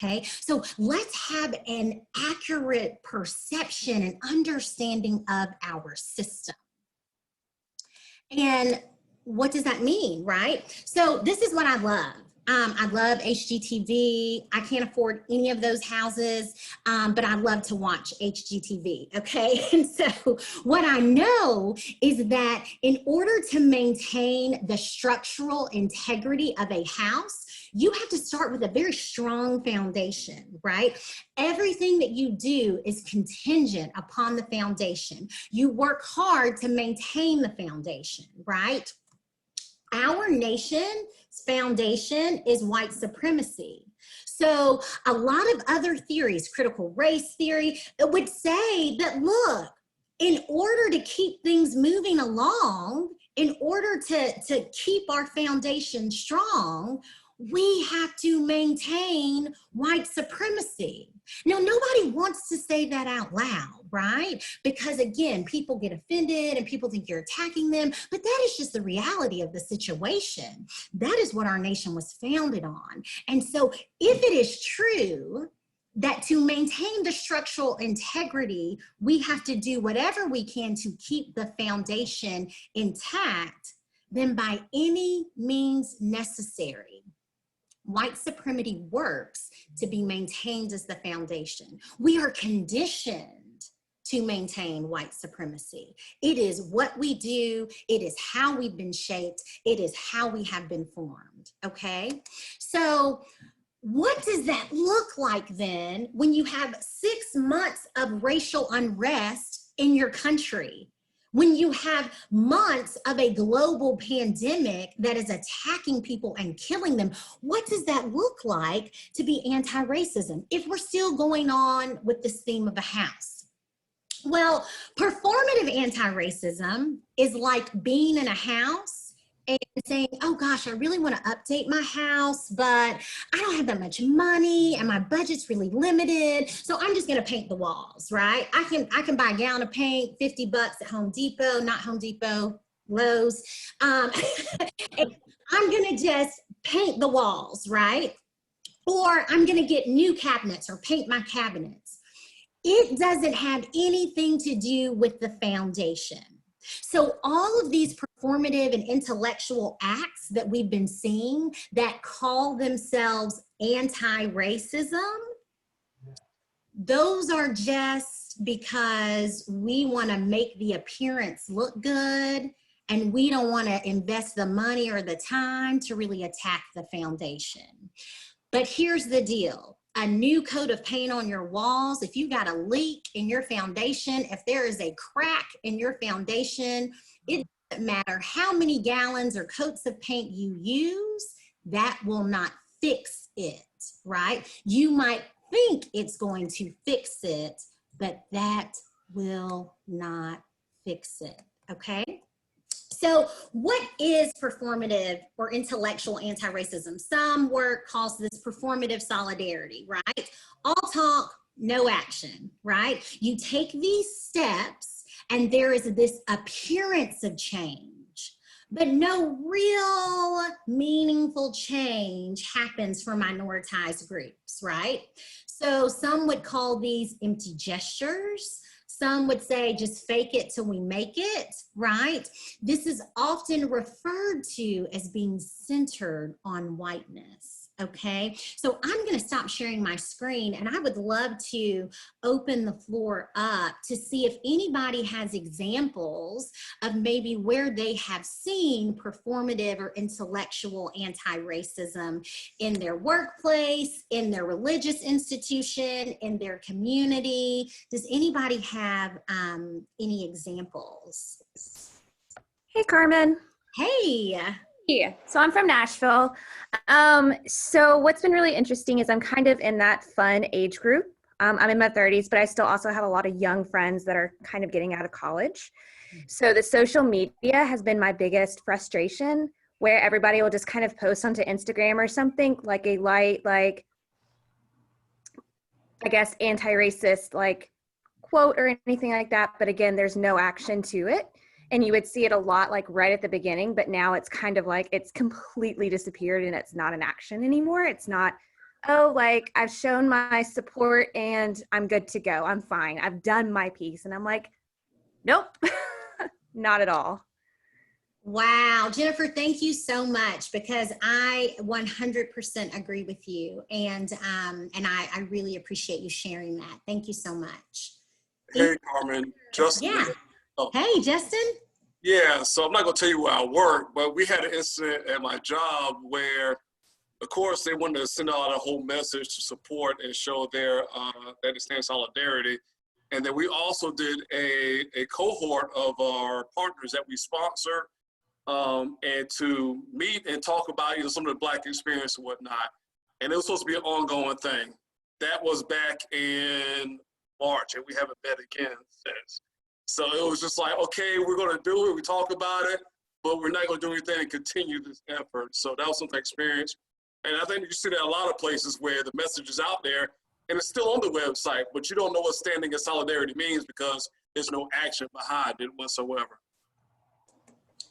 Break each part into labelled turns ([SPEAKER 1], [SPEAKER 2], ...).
[SPEAKER 1] Okay, so let's have an accurate perception and understanding of our system. And what does that mean, right? So this is what I love. I love HGTV. I can't afford any of those houses, but I love to watch HGTV, okay? And so what I know is that in order to maintain the structural integrity of a house, you have to start with a very strong foundation, right? Everything that you do is contingent upon the foundation. You work hard to maintain the foundation, right? Our nation's foundation is white supremacy. So a lot of other theories, critical race theory, would say that, look, in order to keep things moving along, in order to keep our foundation strong, we have to maintain white supremacy. Now, nobody wants to say that out loud, right? Because again, people get offended and people think you're attacking them, but that is just the reality of the situation. That is what our nation was founded on. And so if it is true that to maintain the structural integrity, we have to do whatever we can to keep the foundation intact, then by any means necessary, white supremacy works to be maintained as the foundation. We are conditioned to maintain white supremacy. It is what we do. It is how we've been shaped. It is how we have been formed, okay? So what does that look like then when you have 6 months of racial unrest in your country? When you have months of a global pandemic that is attacking people and killing them, what does that look like to be anti-racism if we're still going on with this theme of a house? Well, performative anti-racism is like being in a house and saying, oh gosh, I really want to update my house, but I don't have that much money and my budget's really limited. So I'm just going to paint the walls, right? I can buy a gallon of paint, $50 at Home Depot, not Home Depot, Lowe's. I'm going to just paint the walls, right? Or I'm going to get new cabinets or paint my cabinets. It doesn't have anything to do with the foundation. So all of these performative and intellectual acts that we've been seeing that call themselves anti-racism, those are just because we want to make the appearance look good and we don't want to invest the money or the time to really attack the foundation. But here's the deal. A new coat of paint on your walls, if you got a leak in your foundation, if there is a crack in your foundation, it doesn't matter how many gallons or coats of paint you use, that will not fix it, right? You might think it's going to fix it, but that will not fix it, okay? So what is performative or intellectual anti-racism? Some work calls this performative solidarity, right? All talk, no action, right? You take these steps and there is this appearance of change, but no real meaningful change happens for minoritized groups, right? So some would call these empty gestures. Some would say just fake it till we make it, right? This is often referred to as being centered on whiteness, okay? So I'm gonna stop sharing my screen and I would love to open the floor up to see if anybody has examples of maybe where they have seen performative or intellectual anti-racism in their workplace, in their religious institution, in their community. Does anybody have any examples?
[SPEAKER 2] Hey, Carmen.
[SPEAKER 1] Hey.
[SPEAKER 2] Yeah. So I'm from Nashville. So what's been really interesting is I'm kind of in that fun age group. I'm in my 30s, but I still also have a lot of young friends that are kind of getting out of college. So the social media has been my biggest frustration, where everybody will just kind of post onto Instagram or something like a light, like, I guess, anti-racist, like, quote or anything like that, but again, there's no action to it. And you would see it a lot like right at the beginning, but now it's kind of like it's completely disappeared and it's not an action anymore. It's not oh, like I've shown my support and I'm good to go. I'm fine. I've done my piece. And I'm like, nope, not at all.
[SPEAKER 1] Wow, Jennifer, thank you so much, because I 100% agree with you, and I really appreciate you sharing that. Thank you so much.
[SPEAKER 3] Hey, Carmen, Justin.
[SPEAKER 1] Yeah.
[SPEAKER 3] Oh,
[SPEAKER 1] Hey, Justin.
[SPEAKER 3] yeah, so I'm not gonna tell you where I work, but we had an incident at my job where, of course, they wanted to send out a whole message to support and show their that they stand solidarity. And then we also did a cohort of our partners that we sponsor, and to meet and talk about some of the Black experience and whatnot. And it was supposed to be an ongoing thing. That was back in March, and we haven't met again since. So it was just like, okay, we're gonna do it, we talk about it, but we're not gonna do anything to continue this effort. So that was something experience. And I think you see that a lot of places where the message is out there and it's still on the website, but you don't know what standing in solidarity means because there's no action behind it whatsoever.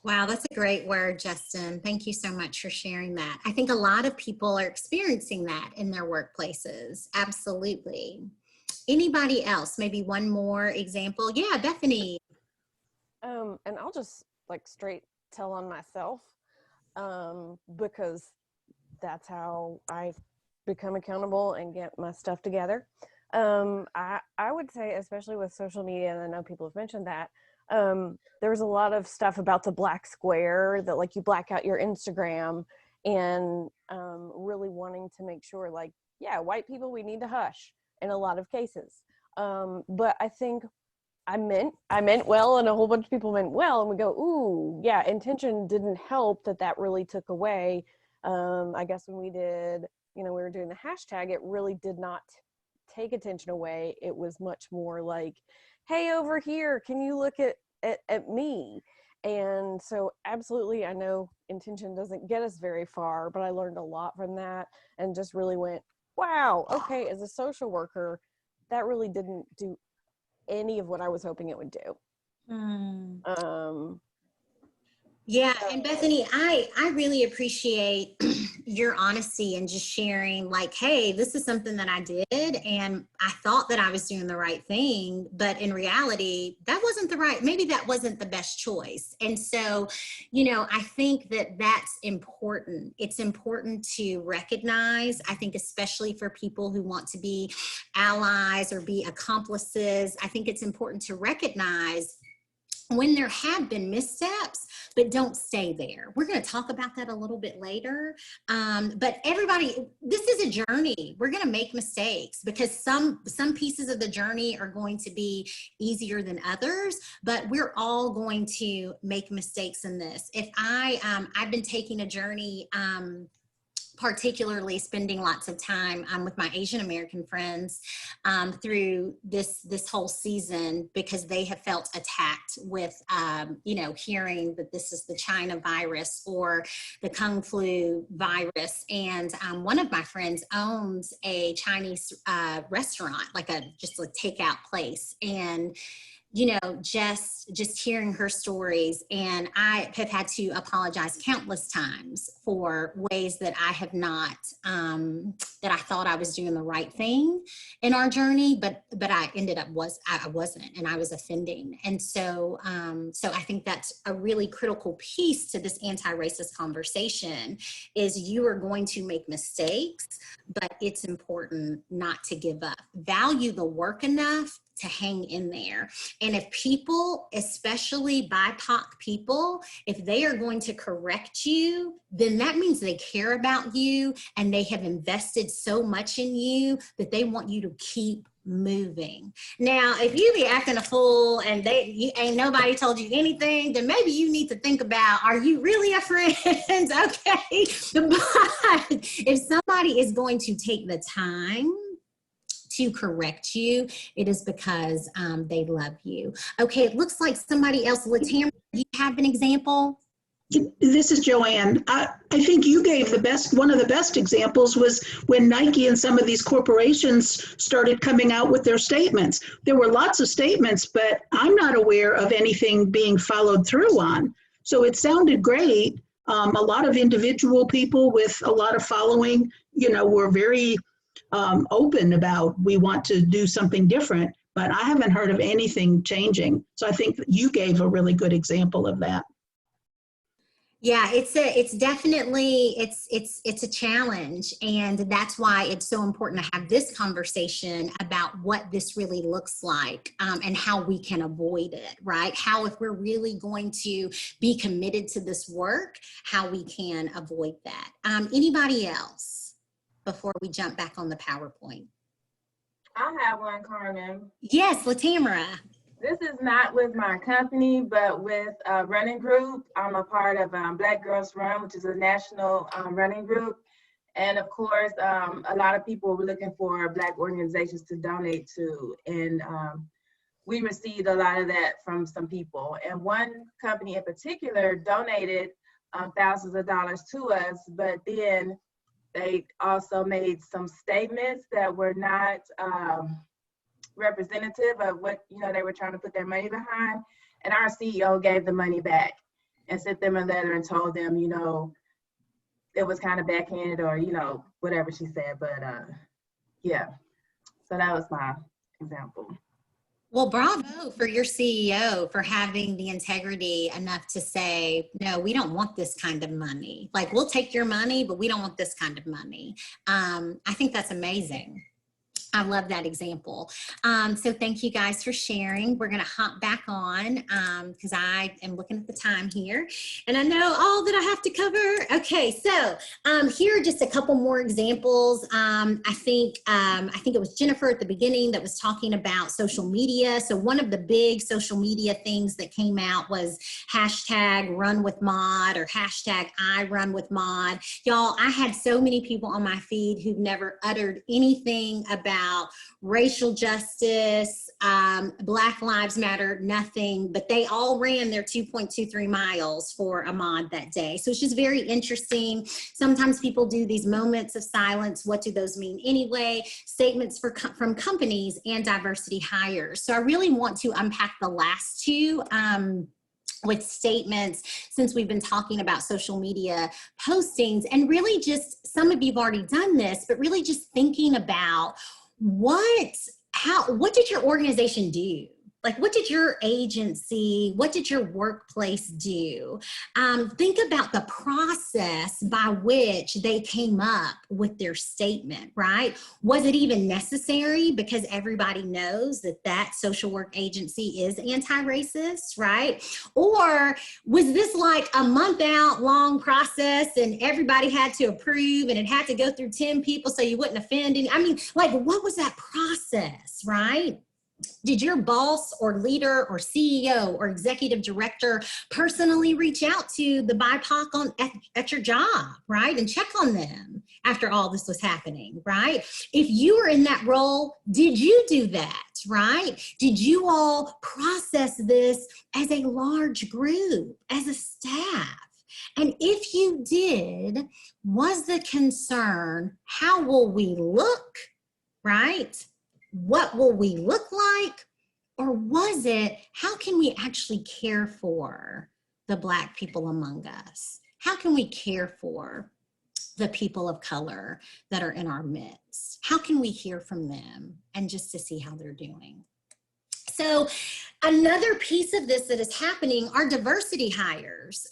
[SPEAKER 1] Wow, that's a great word, Justin. Thank you so much for sharing that. I think a lot of people are experiencing that in their workplaces. Absolutely. Anybody else? Maybe one more example? Yeah, Bethany.
[SPEAKER 4] And I'll just like straight tell on myself, because that's how I become accountable and get my stuff together. I would say, especially with social media, and I know people have mentioned that, there was a lot of stuff about the black square that like you black out your Instagram, and really wanting to make sure like, yeah, white people, we need to hush in a lot of cases. But I think I meant well, and a whole bunch of people meant well, and we go, ooh, yeah, intention didn't help that really took away. I guess when we did, we were doing the hashtag, it really did not take attention away. It was much more like, hey, over here, can you look at me? And so absolutely, I know intention doesn't get us very far, but I learned a lot from that and just really went, wow, okay, as a social worker, that really didn't do any of what I was hoping it would do.
[SPEAKER 1] Yeah, and Bethany, I really appreciate your honesty and just sharing like, hey, this is something that I did and I thought that I was doing the right thing, but in reality, that wasn't maybe that wasn't the best choice. And so, I think that that's important. It's important to recognize, I think, especially for people who want to be allies or be accomplices, I think it's important to recognize when there have been missteps, but don't stay there. We're going to talk about that a little bit later. But everybody, this is a journey. We're going to make mistakes because some pieces of the journey are going to be easier than others, but we're all going to make mistakes in this. If I've been taking a journey, particularly spending lots of time with my Asian American friends through this whole season, because they have felt attacked with, hearing that this is the China virus or the Kung Flu virus. And one of my friends owns a Chinese restaurant, like just a takeout place. And just hearing her stories, and I have had to apologize countless times for ways that I have not, that I thought I was doing the right thing in our journey, but I ended up I wasn't, and I was offending. And so, so I think that's a really critical piece to this anti-racist conversation is you are going to make mistakes, but it's important not to give up. Value the work enough to hang in there. And if people, especially BIPOC people, if they are going to correct you, then that means they care about you and they have invested so much in you that they want you to keep moving. Now, if you be acting a fool and ain't nobody told you anything, then maybe you need to think about, are you really a friend? Okay, but if somebody is going to take the time to correct you, it is because they love you. Okay, it looks like somebody else. Latamra, do you have an example?
[SPEAKER 5] This is Joanne. I think you gave one of the best examples was when Nike and some of these corporations started coming out with their statements. There were lots of statements, but I'm not aware of anything being followed through on. So it sounded great. A lot of individual people with a lot of following, were very open about we want to do something different, but I haven't heard of anything changing. So I think you gave a really good example of that.
[SPEAKER 1] Yeah, it's definitely it's a challenge, and that's why it's so important to have this conversation about what this really looks like, and how we can avoid it, right? How, if we're really going to be committed to this work, how we can avoid that. Anybody else before we jump back on the PowerPoint?
[SPEAKER 6] I have one, Carmen.
[SPEAKER 1] Yes, Latamara.
[SPEAKER 6] This is not with my company, but with a running group. I'm a part of Black Girls Run, which is a national running group. And of course, a lot of people were looking for Black organizations to donate to. And we received a lot of that from some people. And one company in particular donated thousands of dollars to us, but then they also made some statements that were not representative of what they were trying to put their money behind. And our CEO gave the money back and sent them a letter and told them, it was kind of backhanded, or whatever she said. But yeah, so that was my example.
[SPEAKER 1] Well, bravo for your CEO for having the integrity enough to say, no, we don't want this kind of money. Like, we'll take your money, but we don't want this kind of money. I think that's amazing. I love that example. So thank you guys for sharing. We're going to hop back on because I am looking at the time here and I know all that I have to cover. Okay, so here are just a couple more examples. I think it was Jennifer at the beginning that was talking about social media. So one of the big social media things that came out was hashtag Run With Maud or hashtag I Run With Maud. Y'all, I had so many people on my feed who've never uttered anything about racial justice, Black Lives Matter, nothing, but they all ran their 2.23 miles for Ahmaud that day. So it's just very interesting. Sometimes people do these moments of silence. What do those mean anyway? Statements from companies and diversity hires. So I really want to unpack the last two with statements, since we've been talking about social media postings, and really just, some of you have already done this, but really just thinking about what did your organization do? Like, what did your agency, what did your workplace do? Think about the process by which they came up with their statement, right? Was it even necessary? Because everybody knows that that social work agency is anti-racist, right? Or was this like a month out long process and everybody had to approve and it had to go through 10 people so you wouldn't offend any? I mean, like, what was that process, right? Did your boss or leader or CEO or executive director personally reach out to the BIPOC at your job, right? And check on them after all this was happening, right? If you were in that role, did you do that, right? Did you all process this as a large group, as a staff? And if you did, was the concern, how will we look, right? What will we look like? Or was it, how can we actually care for the Black people among us? How can we care for the people of color that are in our midst? How can we hear from them and just to see how they're doing? So another piece of this that is happening are diversity hires.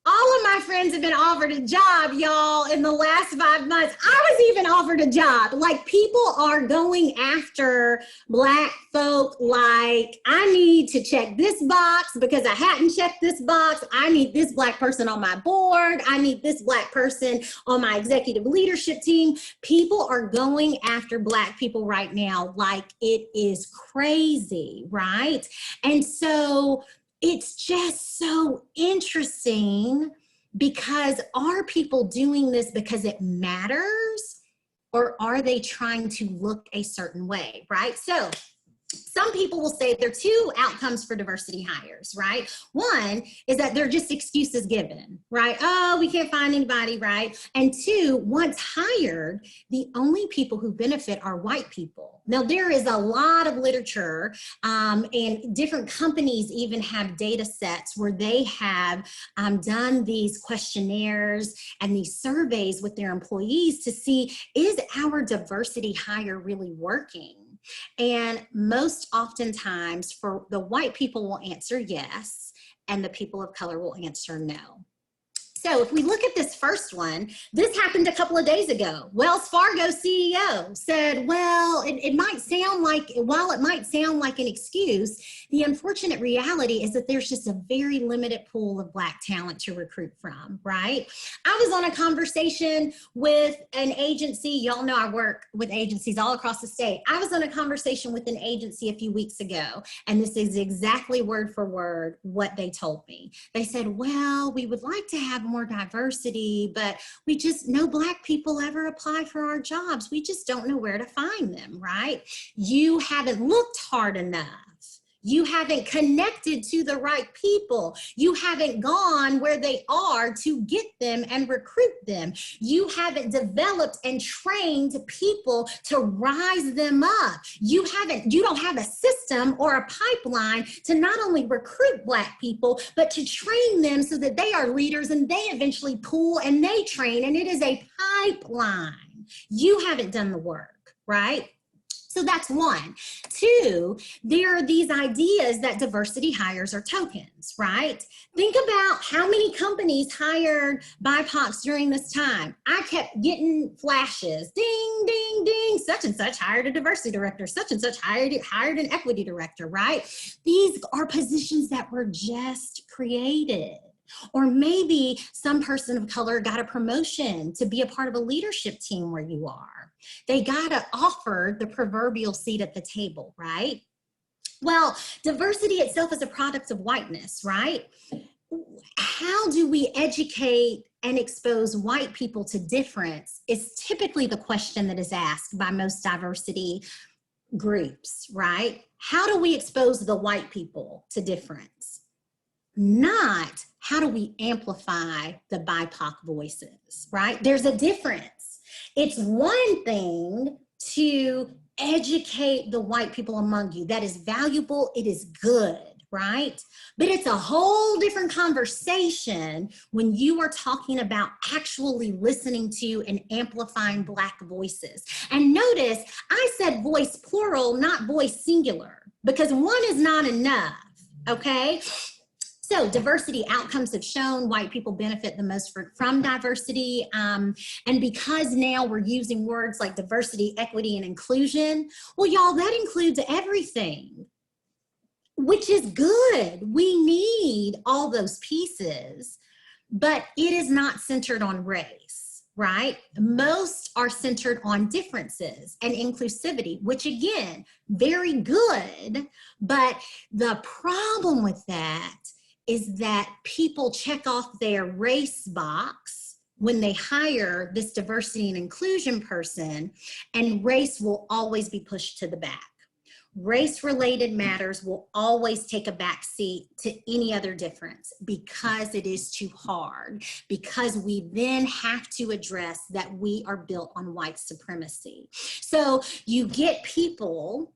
[SPEAKER 1] All of my friends have been offered a job, y'all, in the last 5 months. I was even offered a job. Like, people are going after Black folk like, I need to check this box because I hadn't checked this box. I need this Black person on my board. I need this Black person on my executive leadership team. People are going after Black people right now like it is crazy, right? And so it's just so interesting, because are people doing this because it matters, or are they trying to look a certain way, right? So some people will say there are two outcomes for diversity hires, right? One is that they're just excuses given, right? Oh, we can't find anybody, right? And two, once hired, the only people who benefit are white people. Now, there is a lot of literature, and different companies even have data sets where they have done these questionnaires and these surveys with their employees to see, is our diversity hire really working? And most oftentimes, for the white people will answer yes, and the people of color will answer no. So if we look at this first one, this happened a couple of days ago. Wells Fargo CEO said, well, it might sound like, while it might sound like an excuse, the unfortunate reality is that there's just a very limited pool of Black talent to recruit from, right? I was on a conversation with an agency. Y'all know I work with agencies all across the state. I was on a conversation with an agency a few weeks ago, and this is exactly word for word what they told me. They said, well, we would like to have more diversity, but we just, no Black people ever apply for our jobs. We just don't know where to find them, right? You haven't looked hard enough. You haven't connected to the right people. You haven't gone where they are to get them and recruit them. You haven't developed and trained people to rise them up. You don't have a system or a pipeline to not only recruit Black people, but to train them so that they are leaders and they eventually pool and they train, and it is a pipeline. You haven't done the work, right? So that's one. Two, there are these ideas that diversity hires are tokens, right? Think about how many companies hired BIPOCs during this time. I kept getting flashes, ding, ding, ding, such and such hired a diversity director, such and such hired an equity director, right? These are positions that were just created. Or maybe some person of color got a promotion to be a part of a leadership team where you are. They got offered the proverbial seat at the table, right? Well, diversity itself is a product of whiteness, right? How do we educate and expose white people to difference is typically the question that is asked by most diversity groups, right? How do we expose the white people to difference? Not how do we amplify the BIPOC voices, right? There's a difference. It's one thing to educate the white people among you. That is valuable, it is good, right? But it's a whole different conversation when you are talking about actually listening to and amplifying Black voices. And notice, I said voice plural, not voice singular, because one is not enough, okay? So diversity outcomes have shown white people benefit the most from diversity. And because now we're using words like diversity, equity, and inclusion, well, y'all, that includes everything, which is good. We need all those pieces, but it is not centered on race, right? Most are centered on differences and inclusivity, which again, very good. But the problem with that is that people check off their race box when they hire this diversity and inclusion person, and race will always be pushed to the back. Race-related matters will always take a back seat to any other difference because it is too hard, because we then have to address that we are built on white supremacy. So you get people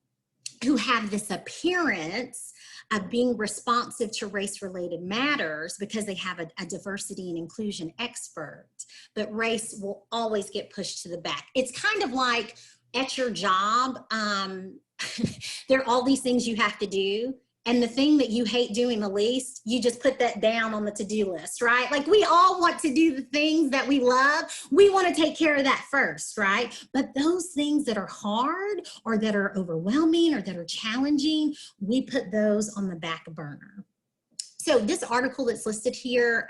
[SPEAKER 1] who have this appearance of being responsive to race-related matters because they have a diversity and inclusion expert, but race will always get pushed to the back. It's kind of like at your job, there are all these things you have to do, and the thing that you hate doing the least, you just put that down on the to-do list, right? Like, we all want to do the things that we love. We want to take care of that first, right? But those things that are hard or that are overwhelming or that are challenging, we put those on the back burner. So this article that's listed here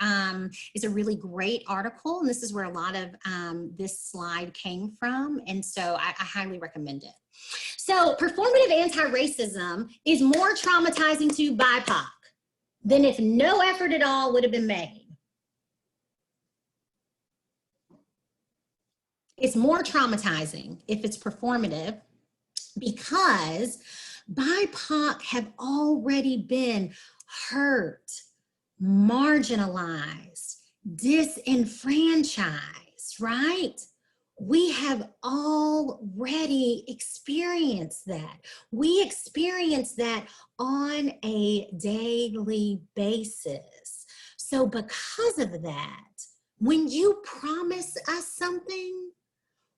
[SPEAKER 1] is a really great article, and this is where a lot of this slide came from, and so I highly recommend it. So performative anti-racism is more traumatizing to BIPOC than if no effort at all would have been made. It's more traumatizing if it's performative because BIPOC have already been hurt, marginalized, disenfranchised, right? We have already experienced that. We experience that on a daily basis. So because of that, when you promise us something,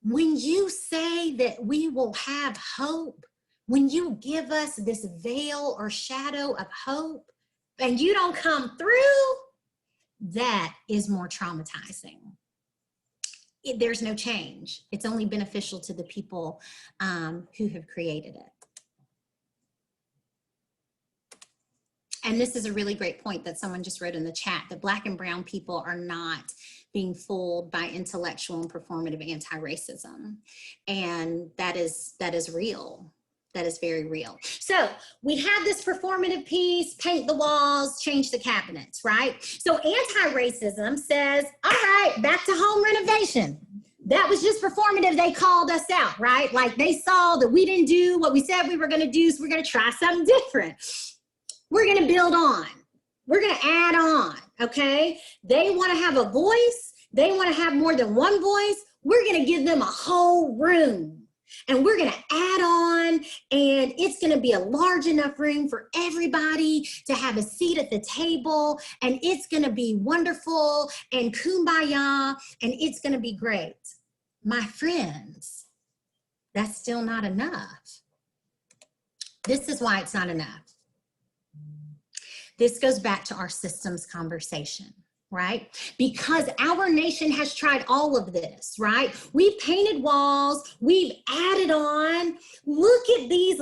[SPEAKER 1] when you say that we will have hope, when you give us this veil or shadow of hope and you don't come through, that is more traumatizing. There's no change. It's only beneficial to the people who have created it. And this is a really great point that someone just wrote in the chat, that Black and brown people are not being fooled by intellectual and performative anti-racism. And that is real. That is very real. So we have this performative piece, paint the walls, change the cabinets, right? So anti-racism says, all right, back to home renovation. That was just performative. They called us out, right? Like they saw that we didn't do what we said we were gonna do, so we're gonna try something different. We're gonna build on. We're gonna add on, okay? They wanna have a voice. They wanna have more than one voice. We're gonna give them a whole room. And we're gonna add on, and it's gonna be a large enough room for everybody to have a seat at the table, and it's gonna be wonderful and kumbaya, and it's gonna be great. My friends, that's still not enough. This is why it's not enough. This goes back to our systems conversation, right? Because our nation has tried all of this, right? We've painted walls, we've added on. Look at these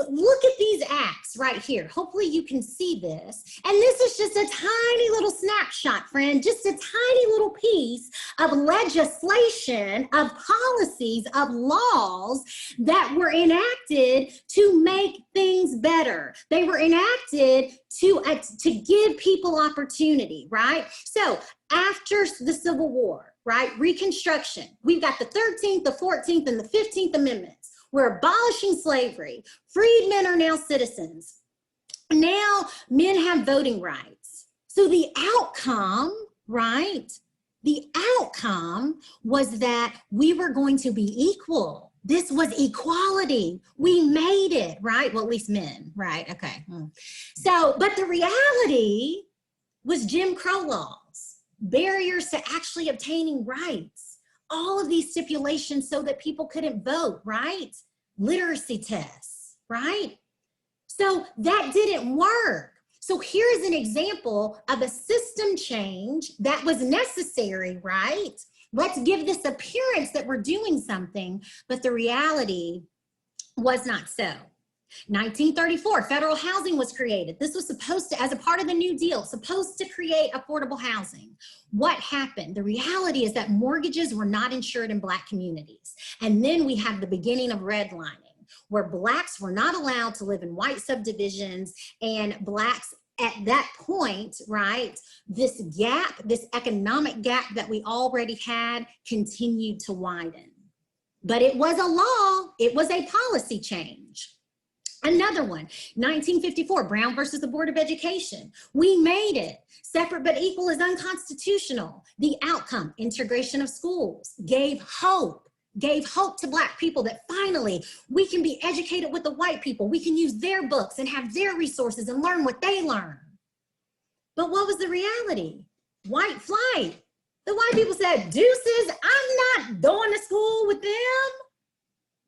[SPEAKER 1] acts right here. Hopefully you can see this. And this is just a tiny little snapshot, friend, just a tiny little piece of legislation, of policies, of laws that were enacted to make things better. They were enacted to give people opportunity, right? So after the Civil War, right, Reconstruction, we've got the 13th, the 14th, and the 15th Amendments. We're abolishing slavery. Freedmen are now citizens. Now men have voting rights. So the outcome, right, the outcome was that we were going to be equal. This was equality. We made it, right? Well, at least men, right? Okay. So, but the reality was Jim Crow laws, barriers to actually obtaining rights, all of these stipulations so that people couldn't vote, right? Literacy tests, right? So that didn't work. So here's an example of a system change that was necessary, right? Let's give this appearance that we're doing something, but the reality was not so. 1934, federal housing was created. This was supposed to, as a part of the New Deal, supposed to create affordable housing. What happened? The reality is that mortgages were not insured in Black communities. And then we have the beginning of redlining, where Blacks were not allowed to live in white subdivisions, and Blacks at that point, right, this gap, this economic gap that we already had continued to widen. But it was a law, it was a policy change. Another one, 1954, Brown versus the Board of Education. We made it. Separate but equal is unconstitutional. The outcome, integration of schools, gave hope to Black people that finally we can be educated with the white people. We can use their books and have their resources and learn what they learn. But what was the reality? White flight. The white people said, deuces, I'm not going to school with them,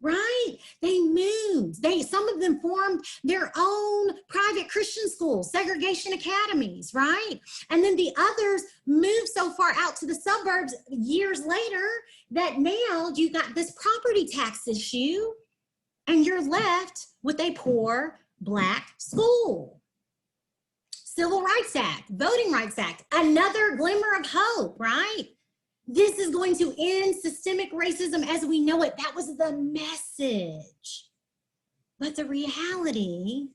[SPEAKER 1] right? They moved. Some of them formed their own private Christian schools, segregation academies, right? And then the others moved so far out to the suburbs years later that now you got this property tax issue and you're left with a poor Black school. Civil Rights Act, Voting Rights Act, another glimmer of hope, right? This is going to end systemic racism as we know it. That was the message. But the reality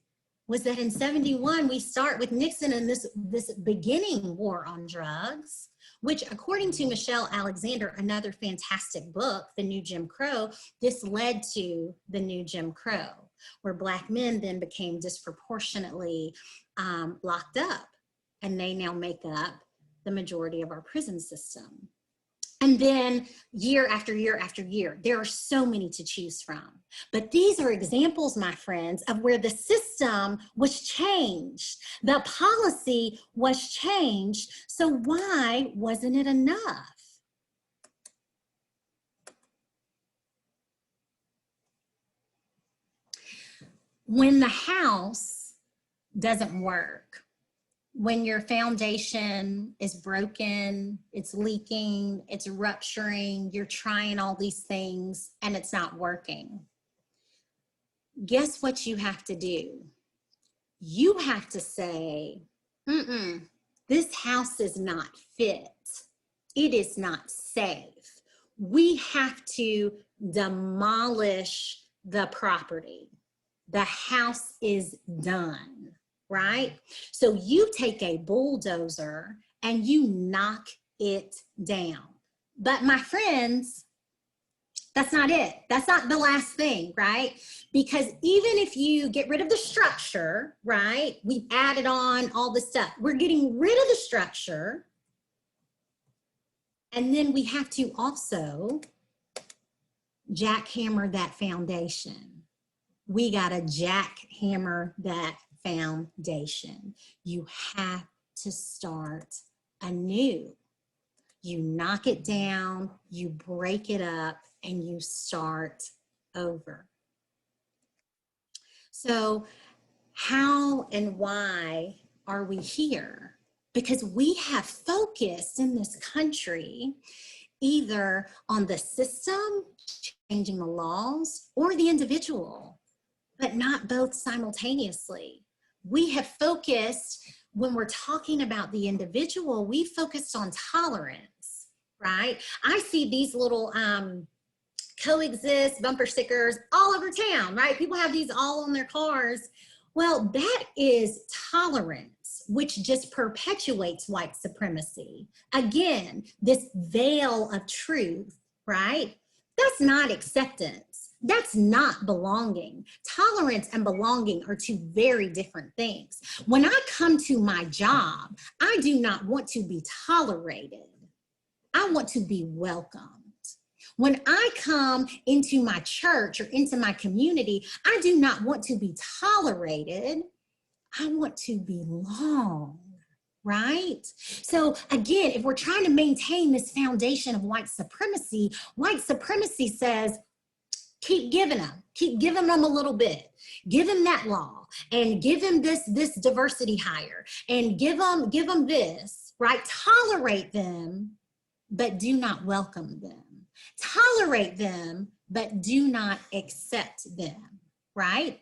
[SPEAKER 1] was that in 71, we start with Nixon and this beginning war on drugs. which according to Michelle Alexander, another fantastic book, The New Jim Crow, this led to the new Jim Crow, where Black men then became disproportionately locked up, and they now make up the majority of our prison system. And then year after year after year, there are so many to choose from. But these are examples, my friends, of where the system was changed. The policy was changed. So why wasn't it enough? When the house doesn't work, when your foundation is broken, it's leaking, it's rupturing, you're trying all these things and it's not working, guess what you have to do? You have to say, this house is not fit. It is not safe. We have to demolish the property. The house is done. Right? So you take a bulldozer and you knock it down. But my friends, that's not it. That's not the last thing, right? Because even if you get rid of the structure, right? We've added on all the stuff. We're getting rid of the structure. And then we have to also jackhammer that foundation. We got to jackhammer that foundation. You have to start anew. You knock it down, you break it up, and you start over. So how and why are we here? Because we have focused in this country either on the system, changing the laws, or the individual, but not both simultaneously. We have focused, when we're talking about the individual, we focused on tolerance, right? I see these little coexist bumper stickers all over town, right? People have these all on their cars. Well, that is tolerance, which just perpetuates white supremacy. Again, this veil of truth, right? That's not acceptance. That's not belonging. Tolerance and belonging are two very different things. When I come to my job, I do not want to be tolerated. I want to be welcomed. When I come into my church or into my community, I do not want to be tolerated. I want to belong, right? So again, if we're trying to maintain this foundation of white supremacy says, keep giving them a little bit. Give them that law and give them this diversity hire and give them this, right? Tolerate them, but do not welcome them. Tolerate them, but do not accept them, right?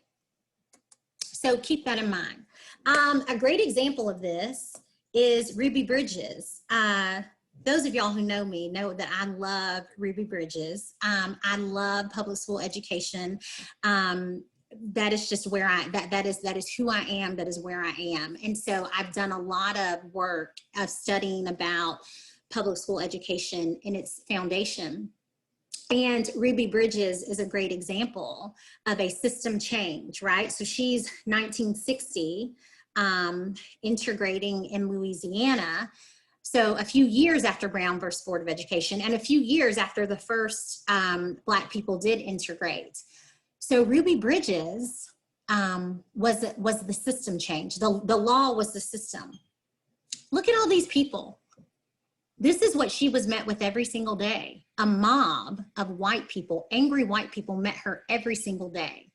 [SPEAKER 1] So keep that in mind. A great example of this is Ruby Bridges. Those of y'all who know me know that I love Ruby Bridges. I love public school education. That is just where that is who I am, that is where I am. And so I've done a lot of work of studying about public school education and its foundation. And Ruby Bridges is a great example of a system change, right? So she's 1960, integrating in Louisiana. So a few years after Brown versus Board of Education and a few years after the first Black people did integrate. So Ruby Bridges was the system change. The law was the system. Look at all these people. This is what she was met with every single day. A mob of white people, angry white people, met her every single day.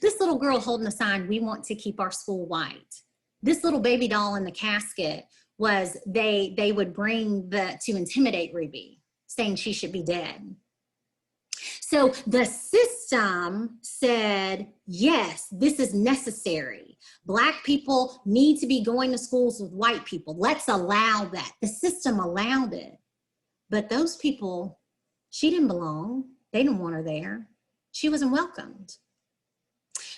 [SPEAKER 1] This little girl holding a sign, "We want to keep our school white." This little baby doll in the casket was they would bring to intimidate Ruby, saying she should be dead. So the system said, yes, this is necessary. Black people need to be going to schools with white people. Let's allow that. The system allowed it. But those people, she didn't belong. They didn't want her there. She wasn't welcomed.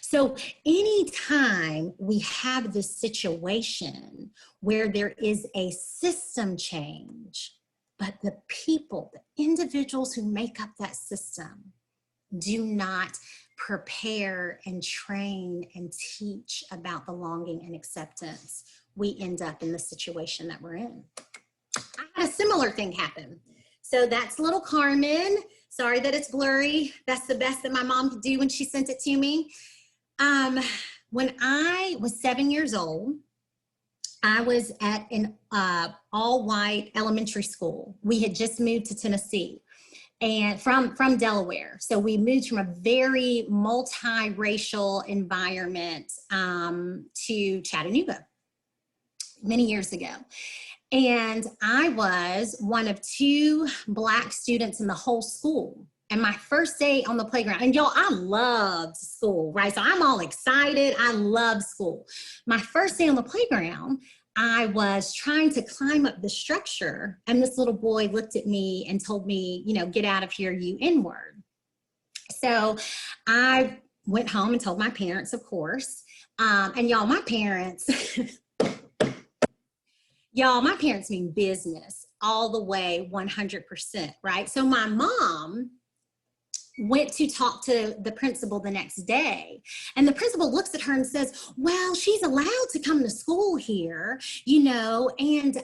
[SPEAKER 1] So anytime we have this situation where there is a system change, but the people, the individuals who make up that system do not prepare and train and teach about belonging and acceptance, we end up in the situation that we're in. I had a similar thing happen. So that's little Carmen. Sorry that it's blurry. That's the best that my mom could do when she sent it to me. When I was 7 years old, I was at an all-white elementary school. We had just moved to Tennessee and from Delaware. So we moved from a very multiracial environment to Chattanooga many years ago. And I was one of 2 Black students in the whole school. And my first day on the playground, and y'all, I loved school, right? So I'm all excited. I love school. My first day on the playground, I was trying to climb up the structure, and this little boy looked at me and told me, you know, get out of here, you N-word. So I went home and told my parents, of course. And y'all, my parents, my parents mean business all the way 100%, right? So my mom went to talk to the principal the next day, and the principal looks at her and says, well, she's allowed to come to school here, you know, and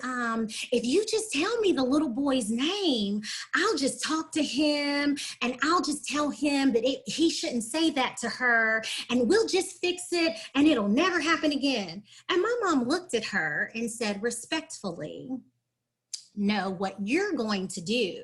[SPEAKER 1] if you just tell me the little boy's name, I'll just talk to him and I'll just tell him that he shouldn't say that to her, and we'll just fix it and it'll never happen again. And my mom looked at her and said, respectfully, no, what you're going to do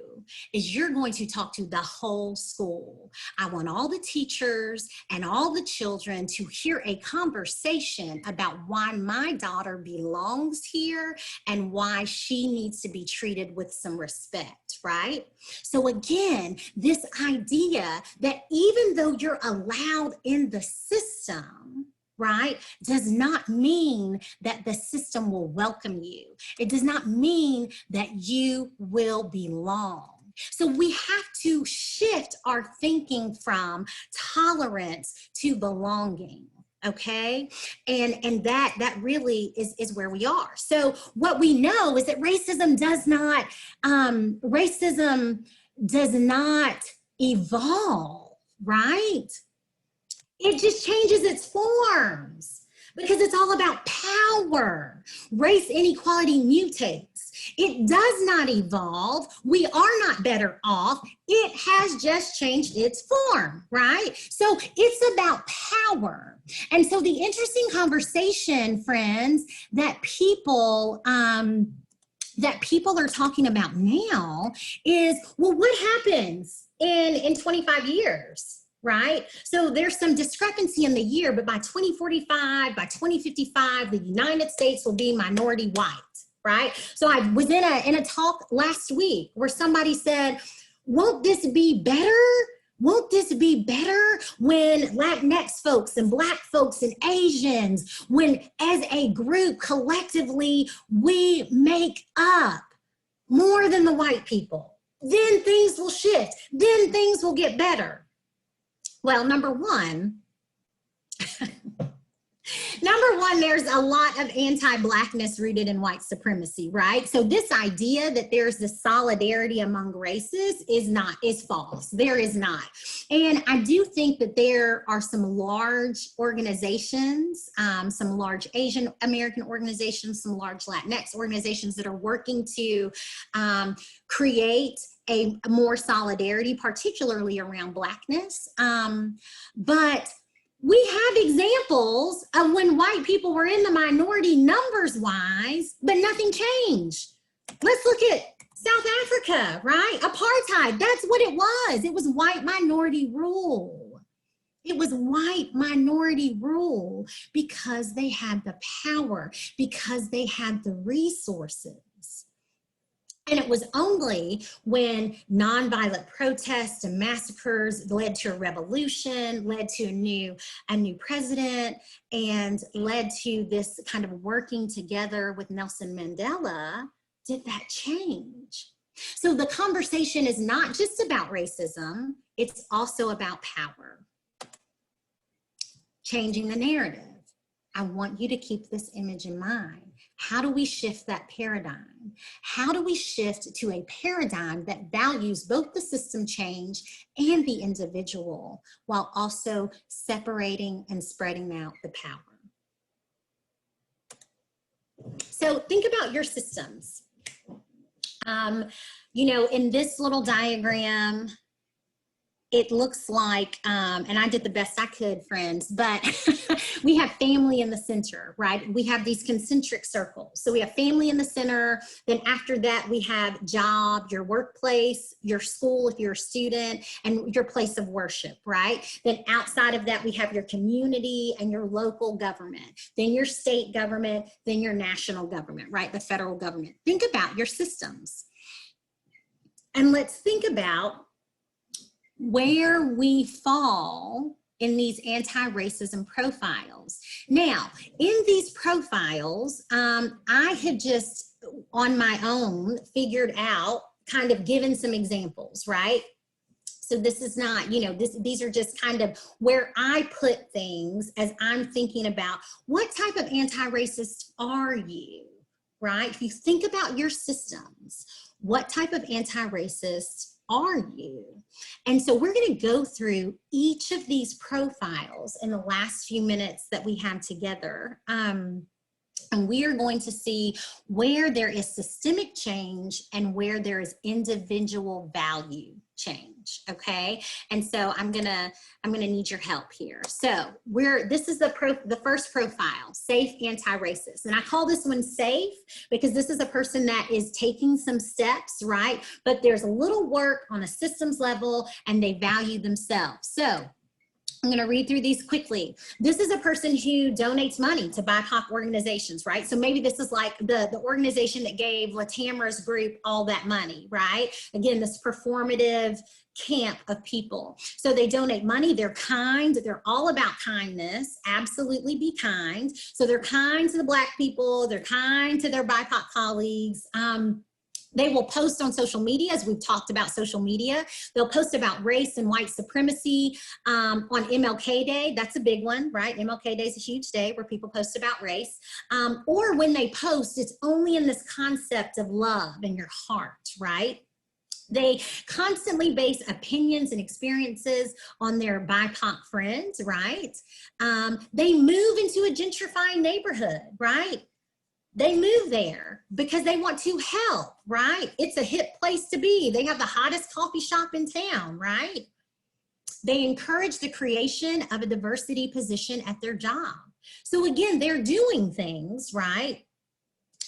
[SPEAKER 1] is you're going to talk to the whole school. I want all the teachers and all the children to hear a conversation about why my daughter belongs here and why she needs to be treated with some respect, right? So again, this idea that even though you're allowed in the system, right, does not mean that the system will welcome you. It does not mean that you will belong. So we have to shift our thinking from tolerance to belonging. Okay, and that really is where we are. So what we know is that racism does not evolve, right? It just changes its forms because it's all about power. Race inequality mutates. It does not evolve. We are not better off. It has just changed its form, right? So it's about power. And so the interesting conversation, friends, that people are talking about now is, well, what happens in 25 years? Right? So there's some discrepancy in the year, but by 2045, by 2055, the United States will be minority white, right? So I was in a talk last week where somebody said, won't this be better? Won't this be better when Latinx folks and Black folks and Asians, when as a group collectively, we make up more than the white people? Then things will shift. Then things will get better. Well, number one, there's a lot of anti-Blackness rooted in white supremacy, right? So this idea that there's this solidarity among races is false. There is not. And I do think that there are some large organizations, some large Asian American organizations, some large Latinx organizations that are working to create a more solidarity, particularly around Blackness. But we have examples of when white people were in the minority numbers wise, but nothing changed. Let's look at South Africa, right? Apartheid, that's what it was. It was white minority rule. It was white minority rule because they had the power, because they had the resources. And it was only when nonviolent protests and massacres led to a revolution, led to a new president, and led to this kind of working together with Nelson Mandela did that change. So the conversation is not just about racism, it's also about power. Changing the narrative. I want you to keep this image in mind. How do we shift that paradigm? How do we shift to a paradigm that values both the system change and the individual while also separating and spreading out the power? So think about your systems. You know, in this little diagram, it looks like, and I did the best I could, friends, but we have family in the center, right? We have these concentric circles. So we have family in the center. Then after that, we have job, your workplace, your school if you're a student, and your place of worship, right? Then outside of that, we have your community and your local government, then your state government, then your national government, right? The federal government. Think about your systems. And let's think about where we fall in these anti-racism profiles. Now, in these profiles, I have just on my own figured out, kind of given some examples, right? So this is not, you know, these are just kind of where I put things as I'm thinking about what type of anti-racist are you, right? If you think about your systems, what type of anti-racist are you? And so we're going to go through each of these profiles in the last few minutes that we have together. And we are going to see where there is systemic change and where there is individual value change, okay? And so I'm gonna need your help here. So this is the first profile, safe anti-racist. And I call this one safe because this is a person that is taking some steps, right? But there's a little work on a systems level and they value themselves. So I'm going to read through these quickly. This is a person who donates money to BIPOC organizations, right? So maybe this is like the organization that gave Latamara's group all that money, right? Again, this performative camp of people. So they donate money, they're kind, they're all about kindness, absolutely be kind. So they're kind to the Black people, they're kind to their BIPOC colleagues. They will post on social media, as we've talked about social media. They'll post about race and white supremacy on MLK Day. That's a big one, right? MLK Day is a huge day where people post about race. Or when they post, it's only in this concept of love in your heart, right? They constantly base opinions and experiences on their BIPOC friends, right? They move into a gentrifying neighborhood, right? They move there because they want to help, right? It's a hip place to be. They have the hottest coffee shop in town, right? They encourage the creation of a diversity position at their job. So again, they're doing things, right?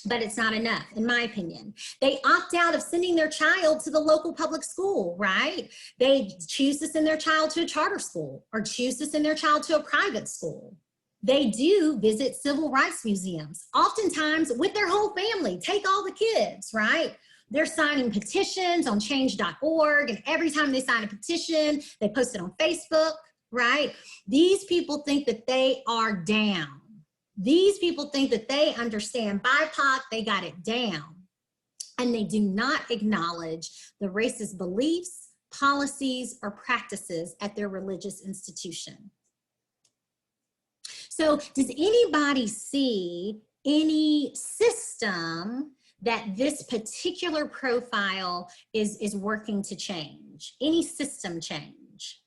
[SPEAKER 1] But it's not enough, in my opinion. They opt out of sending their child to the local public school, right? They choose to send their child to a charter school or choose to send their child to a private school. They do visit civil rights museums, oftentimes with their whole family, take all the kids, right? They're signing petitions on change.org, and every time they sign a petition, they post it on Facebook, right? These people think that they are down. These people think that they understand BIPOC, they got it down. And they do not acknowledge the racist beliefs, policies, or practices at their religious institution. So does anybody see any system that this particular profile is working to change? Any system change?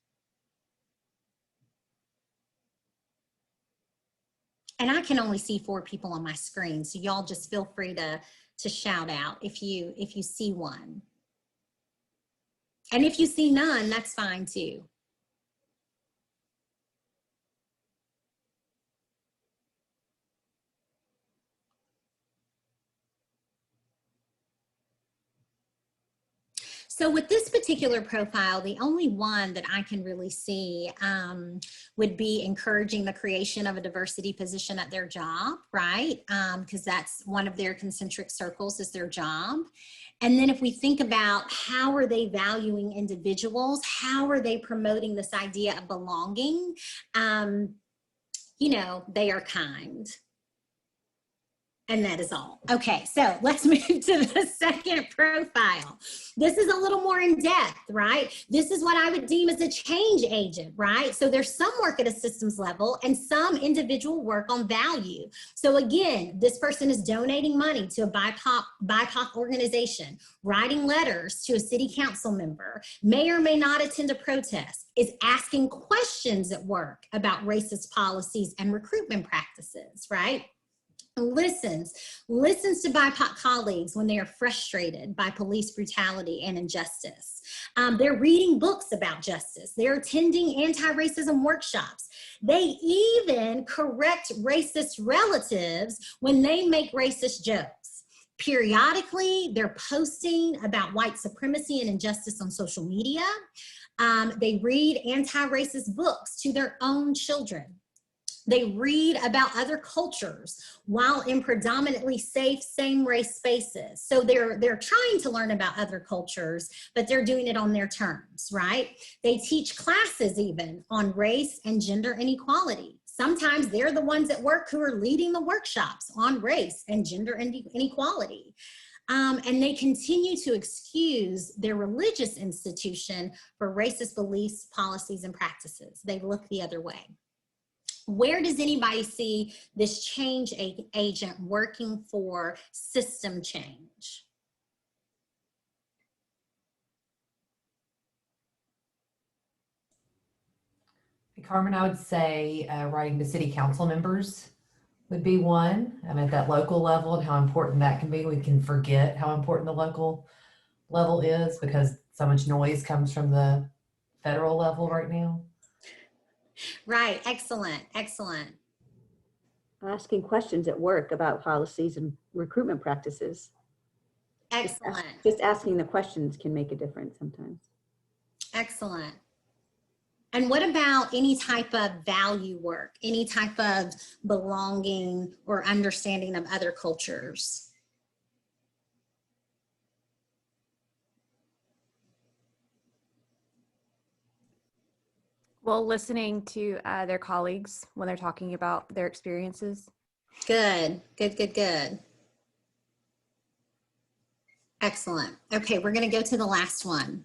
[SPEAKER 1] And I can only see 4 people on my screen, so y'all just feel free to shout out if you see one. And if you see none, that's fine too. So with this particular profile, the only one that I can really see would be encouraging the creation of a diversity position at their job, right? Because that's one of their concentric circles is their job. And then if we think about how are they valuing individuals, how are they promoting this idea of belonging, you know, they are kind. And that is all. Okay, so let's move to the second profile. This is a little more in depth, right? This is what I would deem as a change agent, right? So there's some work at a systems level and some individual work on value. So again, this person is donating money to a BIPOC organization, writing letters to a city council member, may or may not attend a protest, is asking questions at work about racist policies and recruitment practices, right? Listens to BIPOC colleagues when they are frustrated by police brutality and injustice. They're reading books about justice. They're attending anti-racism workshops. They even correct racist relatives when they make racist jokes. Periodically, they're posting about white supremacy and injustice on social media. They read anti-racist books to their own children. They read about other cultures while in predominantly safe, same-race spaces. So they're trying to learn about other cultures, but they're doing it on their terms, right? They teach classes even on race and gender inequality. Sometimes they're the ones at work who are leading the workshops on race and gender inequality. And they continue to excuse their religious institution for racist beliefs, policies, and practices. They look the other way. Where does anybody see this change agent working for system change?
[SPEAKER 7] Carmen, I would say writing to city council members would be one. I mean, at that local level and how important that can be. We can forget how important the local level is because so much noise comes from the federal level right now.
[SPEAKER 1] Right, excellent, excellent.
[SPEAKER 8] Asking questions at work about policies and recruitment practices.
[SPEAKER 1] Excellent.
[SPEAKER 8] Just asking the questions can make a difference sometimes.
[SPEAKER 1] Excellent. And what about any type of value work, any type of belonging or understanding of other cultures?
[SPEAKER 2] Well, listening to their colleagues when they're talking about their experiences.
[SPEAKER 1] Good, good, good, good. Excellent. Okay, we're going to go to the last one.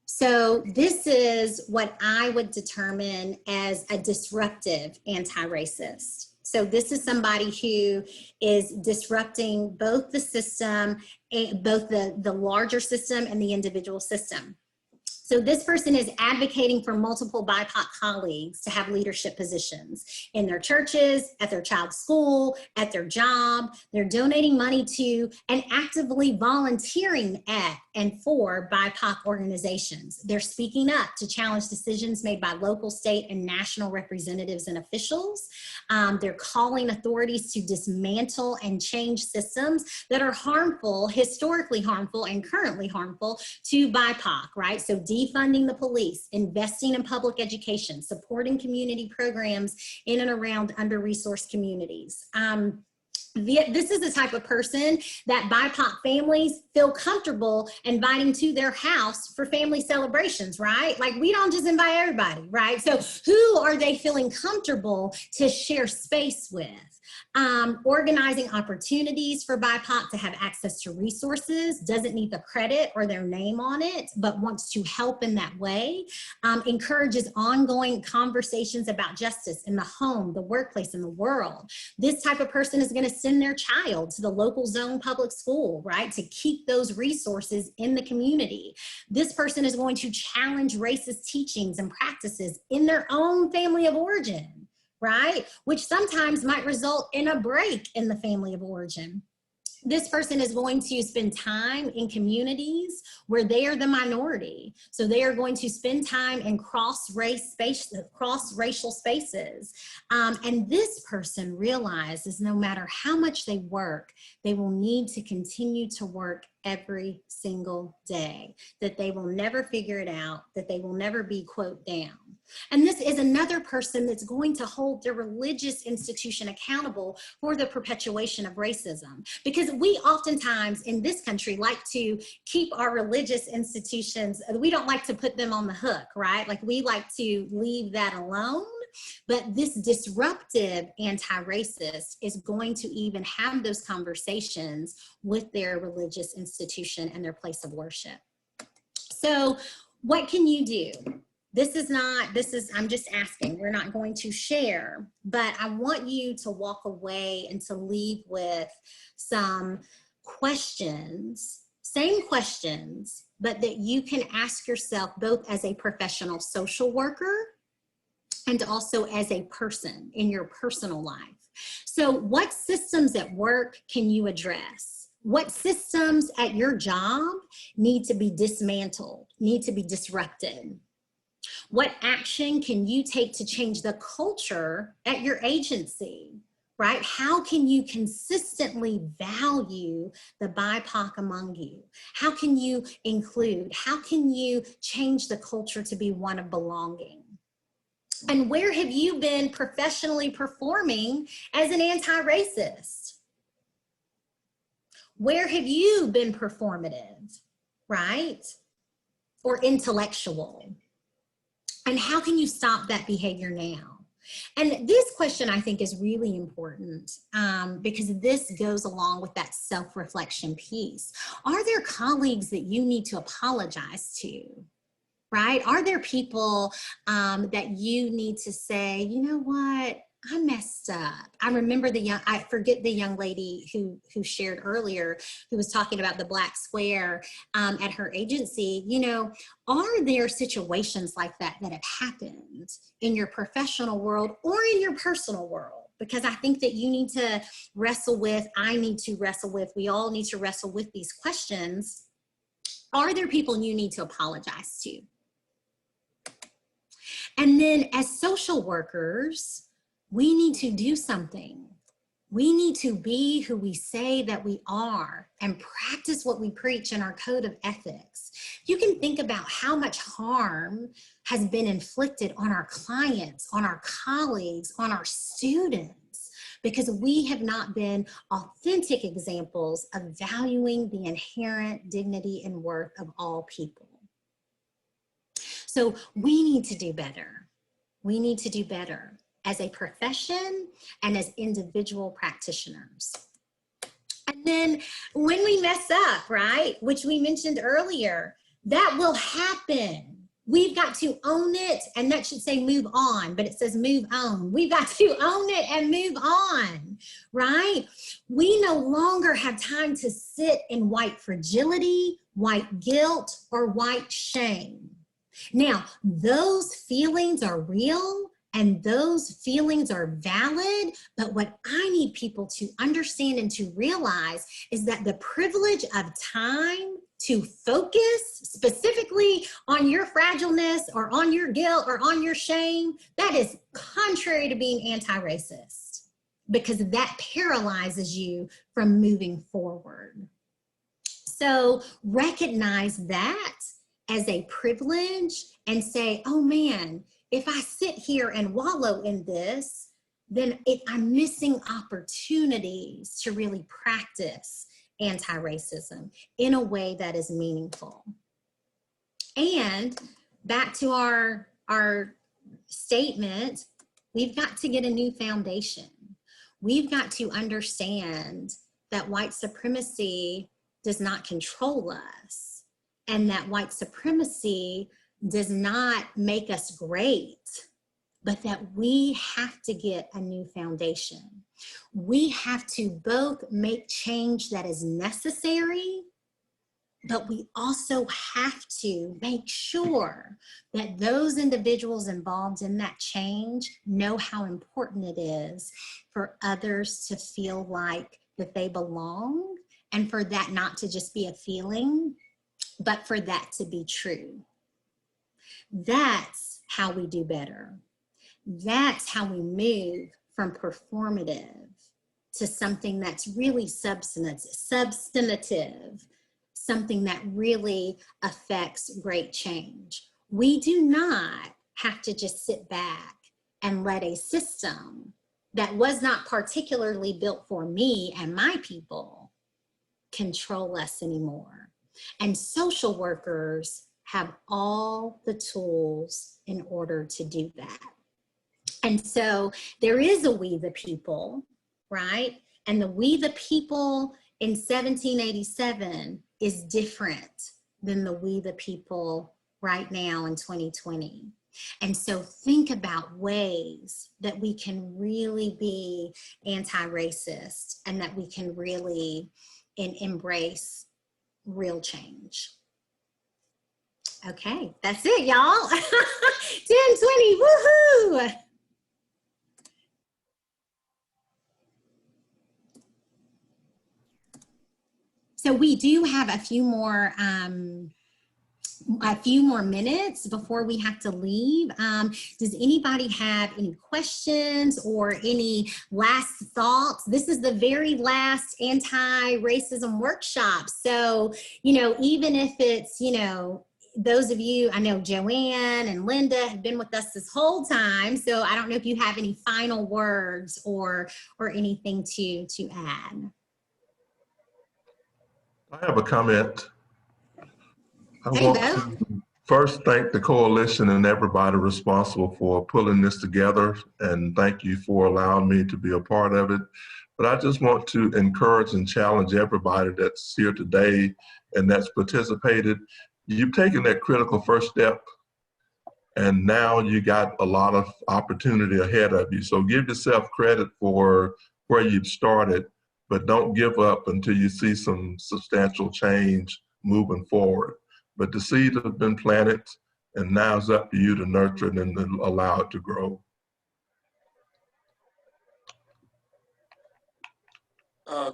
[SPEAKER 1] So this is what I would determine as a disruptive anti-racist. So this is somebody who is disrupting both the system, both the larger system and the individual system. So this person is advocating for multiple BIPOC colleagues to have leadership positions in their churches, at their child's school, at their job. They're donating money to and actively volunteering at and for BIPOC organizations. They're speaking up to challenge decisions made by local, state, and national representatives and officials. They're calling authorities to dismantle and change systems that are harmful, historically harmful, and currently harmful to BIPOC, right? So defunding the police, investing in public education, supporting community programs in and around under-resourced communities. This is the type of person that BIPOC families feel comfortable inviting to their house for family celebrations, right? Like we don't just invite everybody, right? So who are they feeling comfortable to share space with? Organizing opportunities for BIPOC to have access to resources, doesn't need the credit or their name on it, but wants to help in that way. Encourages ongoing conversations about justice in the home, the workplace, and the world. This type of person is going to send their child to the local zone public school, right, to keep those resources in the community. This person is going to challenge racist teachings and practices in their own family of origin, right, which sometimes might result in a break in the family of origin. This person is going to spend time in communities where they are the minority. So they are going to spend time in cross-racial spaces. And this person realizes no matter how much they work, they will need to continue to work every single day, that they will never figure it out, that they will never be, quote, down. And this is another person that's going to hold their religious institution accountable for the perpetuation of racism. Because we oftentimes in this country like to keep our religious institutions, we don't like to put them on the hook, right? Like we like to leave that alone. but this disruptive anti-racist is going to even have those conversations with their religious institution and their place of worship. So what can you do? I'm just asking, we're not going to share, but I want you to walk away and to leave with some questions, same questions, but that you can ask yourself both as a professional social worker and also as a person in your personal life. So what systems at work can you address? What systems at your job need to be dismantled, need to be disrupted? What action can you take to change the culture at your agency, right? How can you consistently value the BIPOC among you? How can you include? How can you change the culture to be one of belonging? And where have you been professionally performing as an anti-racist? Where have you been performative, right? Or intellectual? And how can you stop that behavior now? And this question, I think, is really important because this goes along with that self-reflection piece. Are there colleagues that you need to apologize to? Right? Are there people that you need to say, you know what, I messed up. I remember I forget the young lady who shared earlier, who was talking about the Black Square at her agency. You know, are there situations like that that have happened in your professional world or in your personal world? Because I think that you need to wrestle with, I need to wrestle with, we all need to wrestle with these questions. Are there people you need to apologize to? And then as social workers, we need to do something. We need to be who we say that we are and practice what we preach in our code of ethics. You can think about how much harm has been inflicted on our clients, on our colleagues, on our students, because we have not been authentic examples of valuing the inherent dignity and worth of all people. So we need to do better. We need to do better as a profession and as individual practitioners. And then when we mess up, right, which we mentioned earlier, that will happen. We've got to own it, and that should say move on, but it says move on. We've got to own it and move on, right? We no longer have time to sit in white fragility, white guilt, or white shame. Now, those feelings are real and those feelings are valid, but what I need people to understand and to realize is that the privilege of time to focus specifically on your fragileness or on your guilt or on your shame, that is contrary to being anti-racist, because that paralyzes you from moving forward. So recognize that as a privilege and say, oh man, if I sit here and wallow in this, then I'm missing opportunities to really practice anti-racism in a way that is meaningful. And back to our statement, we've got to get a new foundation. We've got to understand that white supremacy does not control us, and that white supremacy does not make us great, but that we have to get a new foundation. We have to both make change that is necessary, but we also have to make sure that those individuals involved in that change know how important it is for others to feel like that they belong, and for that not to just be a feeling, but for that to be true. That's how we do better. That's how we move from performative to something that's really substantive, something that really affects great change. We do not have to just sit back and let a system that was not particularly built for me and my people control us anymore. And social workers have all the tools in order to do that. And so there is a we the people, right? And the we the people in 1787 is different than the we the people right now in 2020. And so think about ways that we can really be anti-racist and that we can really embrace real change. Okay, that's it, y'all. 10:20, woohoo! So we do have a few more minutes before we have to leave. Does anybody have any questions or any last thoughts? This is the very last anti-racism workshop. So, you know, even if it's, you know, those of you, I know Joanne and Linda have been with us this whole time. So I don't know if you have any final words or anything to add.
[SPEAKER 9] I have a comment. I
[SPEAKER 1] Hey,
[SPEAKER 9] want
[SPEAKER 1] Bo.
[SPEAKER 9] to first thank the coalition and everybody responsible for pulling this together, and thank you for allowing me to be a part of it. But I just want to encourage and challenge everybody that's here today and that's participated. You've taken that critical first step, and now you got a lot of opportunity ahead of you. So give yourself credit for where you've started, but don't give up until you see some substantial change moving forward. But the seeds have been planted, and now it's up to you to nurture it and to allow it to grow.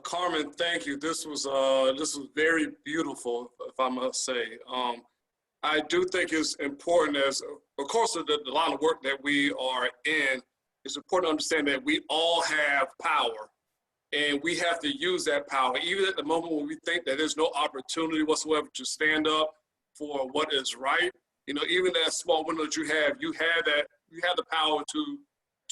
[SPEAKER 3] Carmen, thank you. This was very beautiful, if I must say. I do think it's important, as of course the line of work that we are in, it's important to understand that we all have power, and we have to use that power, even at the moment when we think that there's no opportunity whatsoever to stand up for what is right. You know, even that small window that you have the power to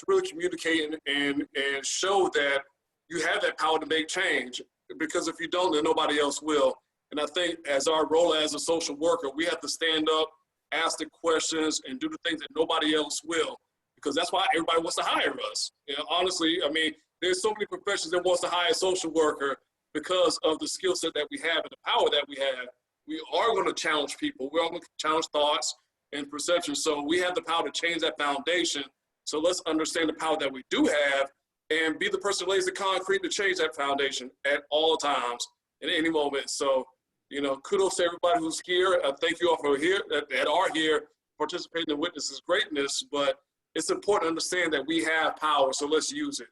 [SPEAKER 3] really communicate and show that you have that power to make change, because if you don't, then nobody else will. And I think as our role as a social worker, we have to stand up, ask the questions, and do the things that nobody else will, because that's why everybody wants to hire us. You know, honestly, I mean, there's so many professions that wants to hire a social worker because of the skill set that we have and the power that we have. We are going to challenge people. We're going to challenge thoughts and perceptions. So we have the power to change that foundation. So let's understand the power that we do have and be the person who lays the concrete to change that foundation at all times, in any moment. So, you know, kudos to everybody who's here. Thank you all for here that are here participating in Witnesses Greatness. But it's important to understand that we have power, so let's use it.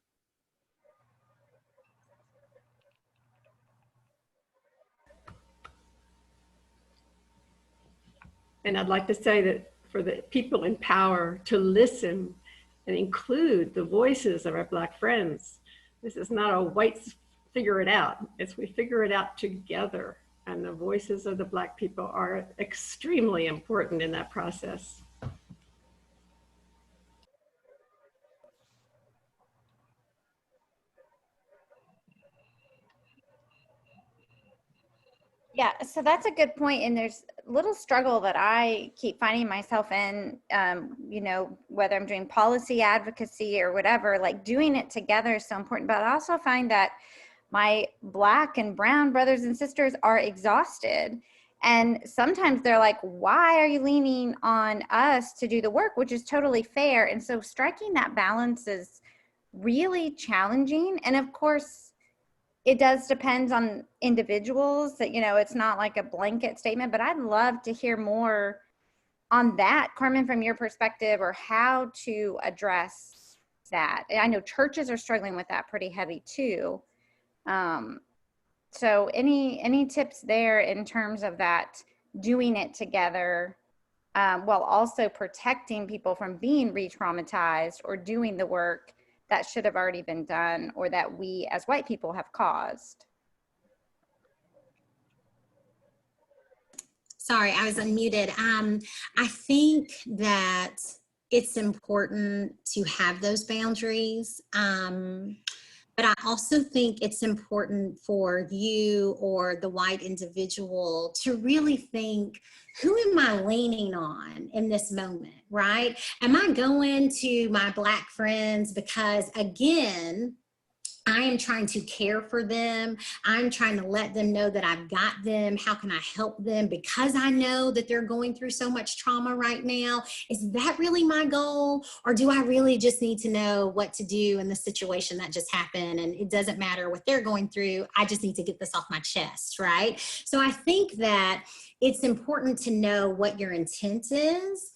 [SPEAKER 10] And I'd like to say that for the people in power to listen and include the voices of our Black friends. This is not a whites figure it out. It's we figure it out together. And the voices of the Black people are extremely important in that process.
[SPEAKER 2] Yeah, so that's a good point. And there's a little struggle that I keep finding myself in, you know, whether I'm doing policy advocacy or whatever, like doing it together is so important. But I also find that my Black and brown brothers and sisters are exhausted. And sometimes they're like, why are you leaning on us to do the work, which is totally fair. And so striking that balance is really challenging. And of course, it does depend on individuals that, you know, it's not like a blanket statement, but I'd love to hear more on that, Carmen, from your perspective, or how to address that. I know churches are struggling with that pretty heavy too. So any tips there in terms of that, doing it together, while also protecting people from being re-traumatized or doing the work that should have already been done or that we as white people have caused?
[SPEAKER 1] Sorry, I was unmuted. I think that it's important to have those boundaries. But I also think it's important for you or the white individual to really think, who am I leaning on in this moment, right? Am I going to my Black friends because, again, I am trying to care for them. I'm trying to let them know that I've got them. How can I help them because I know that they're going through so much trauma right now? Is that really my goal? Or do I really just need to know what to do in the situation that just happened? And it doesn't matter what they're going through. I just need to get this off my chest, right? So I think that it's important to know what your intent is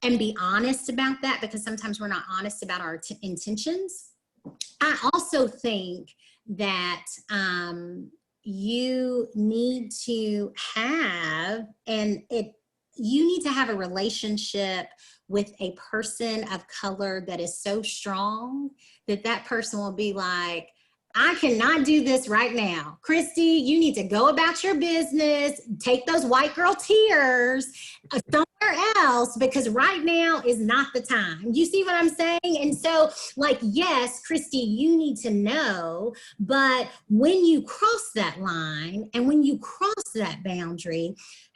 [SPEAKER 1] and be honest about that, because sometimes we're not honest about our intentions. I also think that you need to have, you need to have a relationship with a person of color that is so strong that that person will be like, I cannot do this right now. Christy, you need to go about your business, take those white girl tears somewhere else, because right now is not the time. You see what I'm saying? And so, like, yes, Christy, you need to know, but when you cross that line and when you cross that boundary,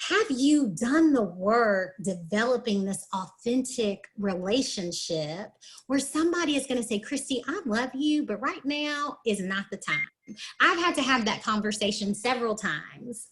[SPEAKER 1] have you done the work developing this authentic relationship where somebody is going to say, Christy, I love you, but right now is not the time. I've had to have that conversation several times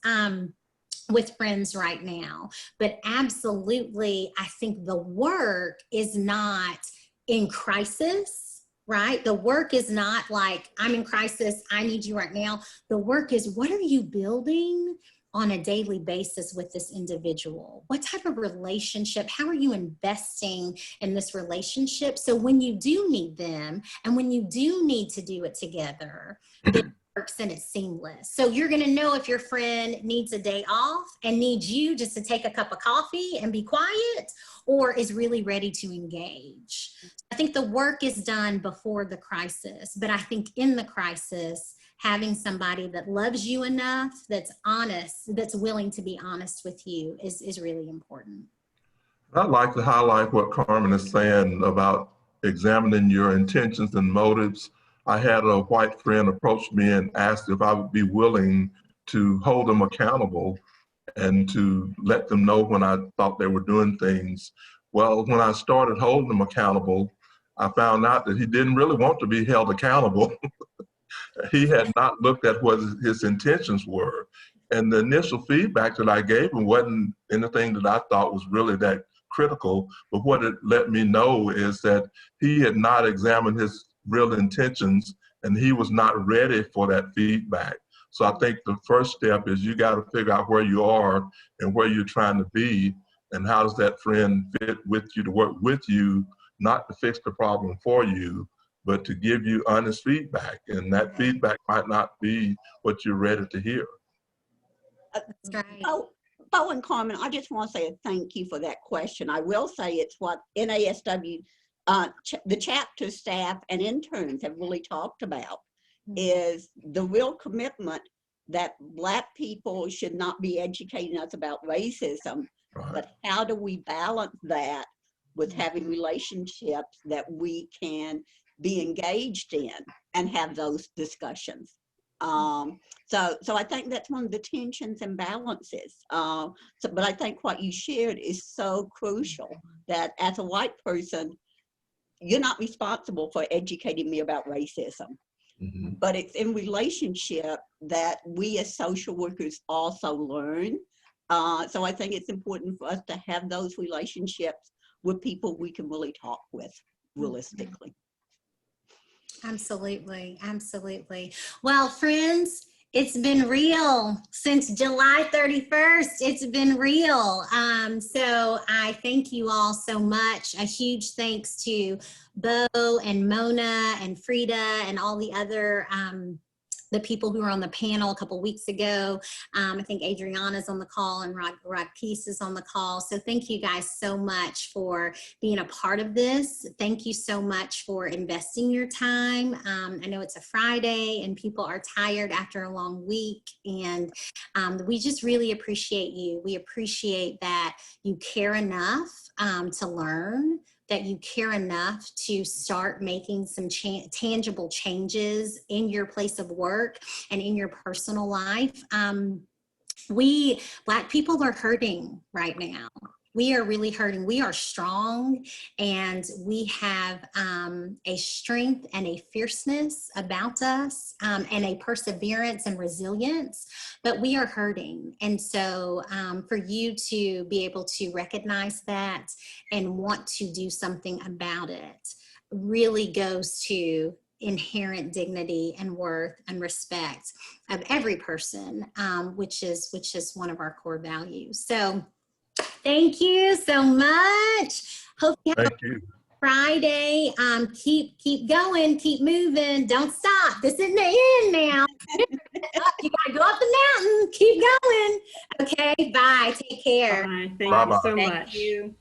[SPEAKER 1] with friends right now, but absolutely, I think the work is not in crisis, right? The work is not like, I'm in crisis, I need you right now. The work is, what are you building on a daily basis with this individual? What type of relationship? How are you investing in this relationship? So when you do need them and when you do need to do it together, it works and it's seamless. So you're gonna know if your friend needs a day off and needs you just to take a cup of coffee and be quiet, or is really ready to engage. I think the work is done before the crisis, but I think in the crisis, having somebody that loves you enough, that's honest, that's willing to be honest with you is really important.
[SPEAKER 9] I'd like to highlight what Carmen is saying about examining your intentions and motives. I had a white friend approach me and asked if I would be willing to hold them accountable and to let them know when I thought they were doing things. Well, when I started holding them accountable, I found out that he didn't really want to be held accountable. He had not looked at what his intentions were. And the initial feedback that I gave him wasn't anything that I thought was really that critical, but what it let me know is that he had not examined his real intentions and he was not ready for that feedback. So I think the first step is you got to figure out where you are and where you're trying to be, and how does that friend fit with you, to work with you, not to fix the problem for you, but to give you honest feedback. And that feedback might not be what you're ready to hear.
[SPEAKER 1] That's right.
[SPEAKER 11] Bo and Carmen, I just want to say a thank you for that question. I will say it's what NASW, the chapter staff and interns have really talked about, is the real commitment that Black people should not be educating us about racism,
[SPEAKER 9] Right.
[SPEAKER 11] but how do we balance that with having relationships that we can be engaged in and have those discussions. So I think that's one of the tensions and balances. But I think what you shared is so crucial, that as a white person, you're not responsible for educating me about racism.
[SPEAKER 9] Mm-hmm.
[SPEAKER 11] But it's in relationship that we as social workers also learn. So I think it's important for us to have those relationships with people we can really talk with realistically.
[SPEAKER 1] Absolutely, absolutely. Well, friends, it's been real since July 31st. It's been real. So I thank you all so much. A huge thanks to Bo and Mona and Frida and all the other the people who were on the panel a couple weeks ago. I think Adriana's on the call and Rod Peace is on the call. So thank you guys so much for being a part of this. Thank you so much for investing your time. I know it's a Friday and people are tired after a long week, and we just really appreciate you. We appreciate that you care enough to learn, that you care enough to start making some tangible changes in your place of work and in your personal life. We Black people are hurting right now. we are really hurting. We are strong, and we have a strength and a fierceness about us, and a perseverance and resilience, but we are hurting. And so for you to be able to recognize that and want to do something about it really goes to inherent dignity and worth and respect of every person, which is one of our core values. So thank you so much. Hope you have
[SPEAKER 9] Thank you.
[SPEAKER 1] Friday. Keep going, keep moving, don't stop. This isn't the end now. You gotta go up the mountain, keep going. Okay, bye, take care.
[SPEAKER 10] Bye. Thank
[SPEAKER 9] Bye-bye.
[SPEAKER 10] you so
[SPEAKER 8] Thank
[SPEAKER 10] much.
[SPEAKER 8] you.